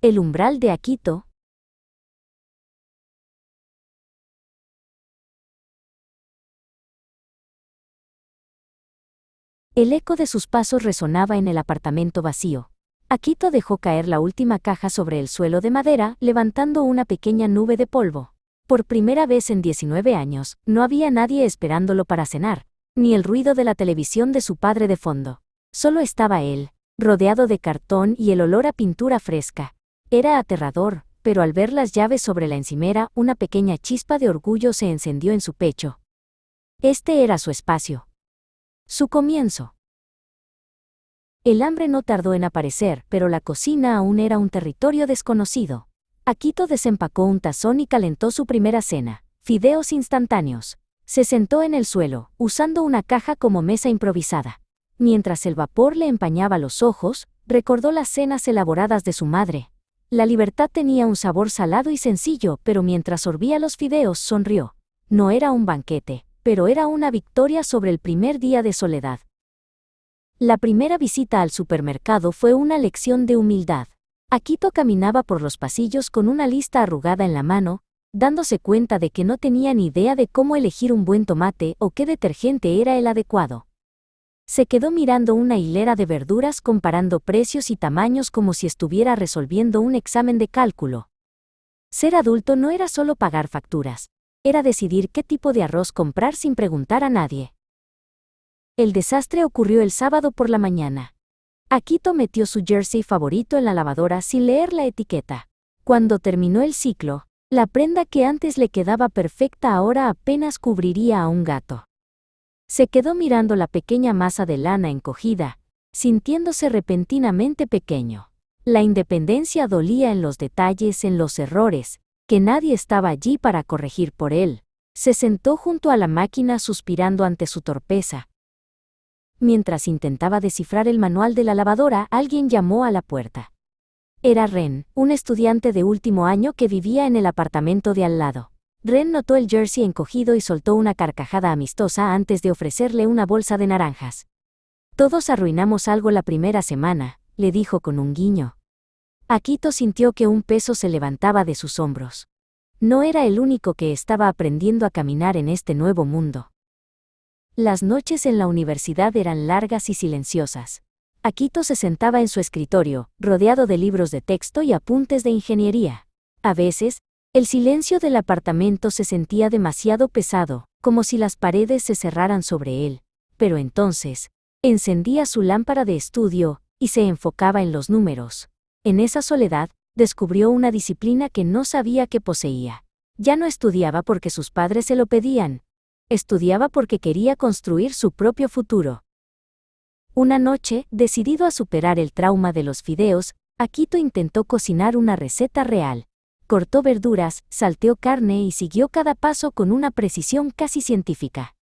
El umbral de Akito. El eco de sus pasos resonaba en el apartamento vacío. Akito dejó caer la última caja sobre el suelo de madera, levantando una pequeña nube de polvo. Por primera vez en 19 años, no había nadie esperándolo para cenar, ni el ruido de la televisión de su padre de fondo. Solo estaba él, rodeado de cartón y el olor a pintura fresca. Era aterrador, pero al ver las llaves sobre la encimera, una pequeña chispa de orgullo se encendió en su pecho. Este era su espacio. Su comienzo. El hambre no tardó en aparecer, pero la cocina aún era un territorio desconocido. Akito desempacó un tazón y calentó su primera cena, fideos instantáneos. Se sentó en el suelo, usando una caja como mesa improvisada. Mientras el vapor le empañaba los ojos, recordó las cenas elaboradas de su madre. La libertad tenía un sabor salado y sencillo, pero mientras sorbía los fideos sonrió. No era un banquete, pero era una victoria sobre el primer día de soledad. La primera visita al supermercado fue una lección de humildad. Akito caminaba por los pasillos con una lista arrugada en la mano, dándose cuenta de que no tenía ni idea de cómo elegir un buen tomate o qué detergente era el adecuado. Se quedó mirando una hilera de verduras comparando precios y tamaños como si estuviera resolviendo un examen de cálculo. Ser adulto no era solo pagar facturas. Era decidir qué tipo de arroz comprar sin preguntar a nadie. El desastre ocurrió el sábado por la mañana. Akito metió su jersey favorito en la lavadora sin leer la etiqueta. Cuando terminó el ciclo, la prenda que antes le quedaba perfecta ahora apenas cubriría a un gato. Se quedó mirando la pequeña masa de lana encogida, sintiéndose repentinamente pequeño. La independencia dolía en los detalles, en los errores, que nadie estaba allí para corregir por él. Se sentó junto a la máquina suspirando ante su torpeza. Mientras intentaba descifrar el manual de la lavadora, alguien llamó a la puerta. Era Ren, un estudiante de último año que vivía en el apartamento de al lado. Ren notó el jersey encogido y soltó una carcajada amistosa antes de ofrecerle una bolsa de naranjas. «Todos arruinamos algo la primera semana», le dijo con un guiño. Akito sintió que un peso se levantaba de sus hombros. No era el único que estaba aprendiendo a caminar en este nuevo mundo. Las noches en la universidad eran largas y silenciosas. Akito se sentaba en su escritorio, rodeado de libros de texto y apuntes de ingeniería. A veces, el silencio del apartamento se sentía demasiado pesado, como si las paredes se cerraran sobre él. Pero entonces, encendía su lámpara de estudio y se enfocaba en los números. En esa soledad, descubrió una disciplina que no sabía que poseía. Ya no estudiaba porque sus padres se lo pedían. Estudiaba porque quería construir su propio futuro. Una noche, decidido a superar el trauma de los fideos, Akito intentó cocinar una receta real. Cortó verduras, salteó carne y siguió cada paso con una precisión casi científica.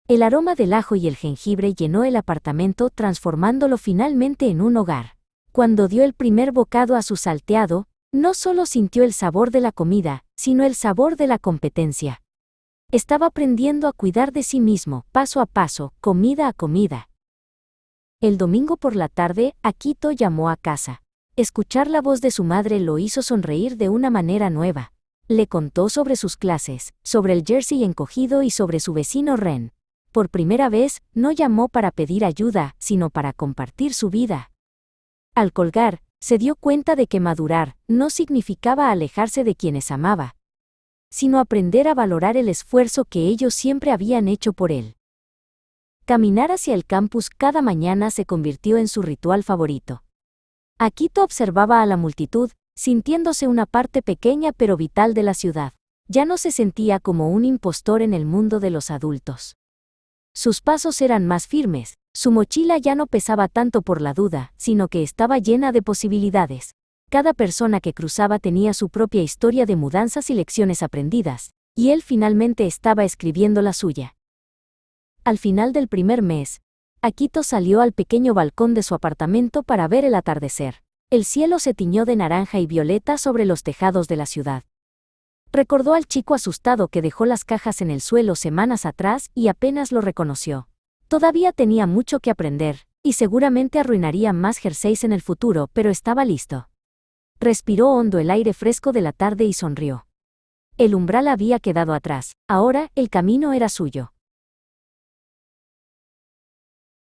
El aroma del ajo y el jengibre llenó el apartamento, transformándolo finalmente en un hogar. Cuando dio el primer bocado a su salteado, no solo sintió el sabor de la comida, sino el sabor de la competencia. Estaba aprendiendo a cuidar de sí mismo, paso a paso, comida a comida. El domingo por la tarde, Akito llamó a casa. Escuchar la voz de su madre lo hizo sonreír de una manera nueva. Le contó sobre sus clases, sobre el jersey encogido y sobre su vecino Ren. Por primera vez, no llamó para pedir ayuda, sino para compartir su vida. Al colgar, se dio cuenta de que madurar no significaba alejarse de quienes amaba, sino aprender a valorar el esfuerzo que ellos siempre habían hecho por él. Caminar hacia el campus cada mañana se convirtió en su ritual favorito. Akito observaba a la multitud, sintiéndose una parte pequeña pero vital de la ciudad. Ya no se sentía como un impostor en el mundo de los adultos. Sus pasos eran más firmes, su mochila ya no pesaba tanto por la duda, sino que estaba llena de posibilidades. Cada persona que cruzaba tenía su propia historia de mudanzas y lecciones aprendidas, y él finalmente estaba escribiendo la suya. Al final del primer mes, Akito salió al pequeño balcón de su apartamento para ver el atardecer. El cielo se tiñó de naranja y violeta sobre los tejados de la ciudad. Recordó al chico asustado que dejó las cajas en el suelo semanas atrás y apenas lo reconoció. Todavía tenía mucho que aprender, y seguramente arruinaría más jerseys en el futuro, pero estaba listo. Respiró hondo el aire fresco de la tarde y sonrió. El umbral había quedado atrás, ahora el camino era suyo.